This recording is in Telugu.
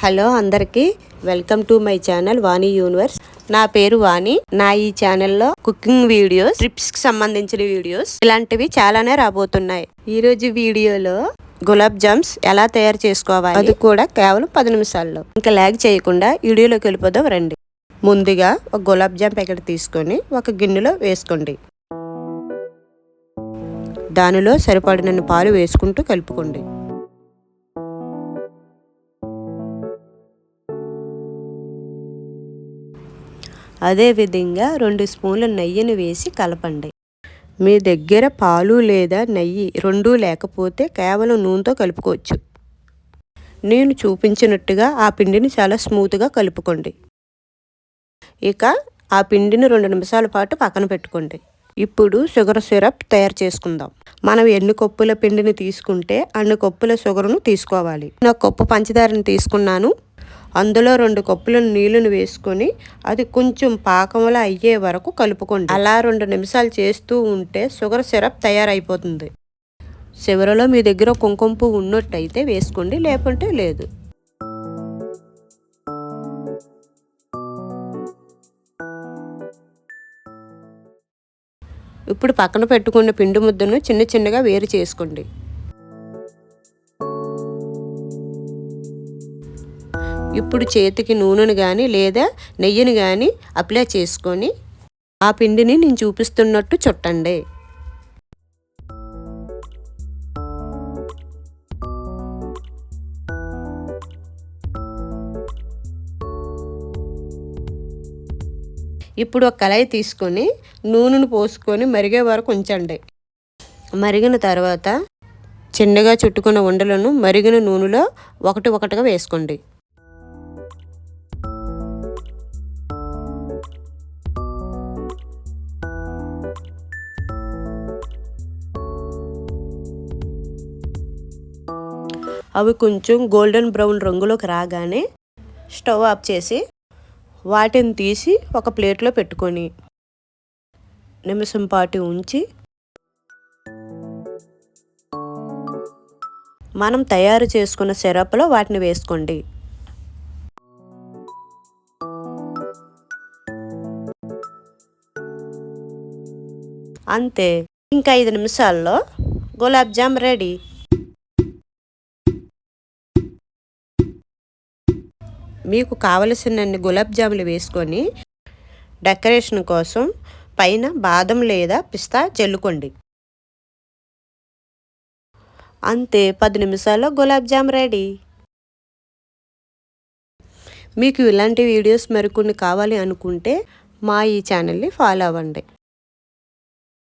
హలో అందరికీ welcome to my channel Vani universe. నా పేరు వాణి. నా ఈ ఛానల్లో కుకింగ్ వీడియోస్, ట్రిప్స్ కి సంబంధించిన వీడియోస్ ఇలాంటివి చాలానే రాబోతున్నాయి. ఈరోజు వీడియోలో గులాబ్ జామ్స్ ఎలా తయారు చేసుకోవాలి, అది కూడా కేవలం 10 నిమిషాల్లో. ఇంకా లాగ్ చేయకుండా వీడియోలోకి వెళ్ళిపోదాం రండి. ముందుగా ఒక గులాబ్ జామ్ ప్యాకెట్ తీసుకొని ఒక గిన్నెలో వేసుకోండి. దానిలో సరిపడినన్ని పాలు వేసుకుంటూ కలుపుకోండి. అదేవిధంగా 2 స్పూన్ల నెయ్యిని వేసి కలపండి. మీ దగ్గర పాలు లేదా నెయ్యి రెండూ లేకపోతే కేవలం నూనెతో కలుపుకోవచ్చు. నేను చూపించినట్టుగా ఆ పిండిని చాలా స్మూత్గా కలుపుకోండి. ఇక ఆ పిండిని 2 నిమిషాల పాటు పక్కన పెట్టుకోండి. ఇప్పుడు షుగర్ సిరప్ తయారు చేసుకుందాం. మనం ఎన్ని కప్పుల పిండిని తీసుకుంటే అన్ని కప్పుల షుగర్ను తీసుకోవాలి. నేను 1 కప్పు పంచదారని తీసుకున్నాను. అందులో 2 కప్పుల నీళ్ళను వేసుకొని అది కొంచెం పాకంలా అయ్యే వరకు కలుపుకోండి. అలా 2 నిమిషాలు చేస్తూ ఉంటే షుగర్ సిరప్ తయారైపోతుంది. చివరిలో మీ దగ్గర కుంకుమ పువ్వు ఉన్నట్టయితే వేసుకోండి, లేకుంటే లేదు. ఇప్పుడు పక్కన పెట్టుకున్న పిండి ముద్దను చిన్న చిన్నగా వేరు చేసుకోండి. ఇప్పుడు చేతికి నూనెను కానీ లేదా నెయ్యిని కానీ అప్లై చేసుకొని ఆ పిండిని నేను చూపిస్తున్నట్టు చుట్టండి. ఇప్పుడు ఒక కళాయి తీసుకొని నూనెను పోసుకొని మరిగే వరకు ఉంచండి. మరిగిన తర్వాత చిన్నగా చుట్టుకున్న ఉండలను మరిగిన నూనెలో ఒకటిగా వేసుకోండి. అవి కొంచెం గోల్డెన్ బ్రౌన్ రంగులోకి రాగానే స్టవ్ ఆఫ్ చేసి వాటిని తీసి ఒక ప్లేట్లో పెట్టుకొని నిమిషం పాటు ఉంచి మనం తయారు చేసుకున్న సిరప్లో వాటిని వేసుకోండి. అంతే, ఇంకా 5 నిమిషాల్లో గులాబ్ జామ్ రెడీ. మీకు కావలసినన్ని గులాబ్ జాములు వేసుకొని డెకరేషన్ కోసం పైన బాదం లేదా పిస్తా జల్లుకోండి. అంతే, 10 నిమిషాల్లో గులాబ్ జామ్ రెడీ. మీకు ఇలాంటి వీడియోస్ మరికొన్ని కావాలి అనుకుంటే మా ఈ ఛానల్ని ఫాలో అవ్వండి.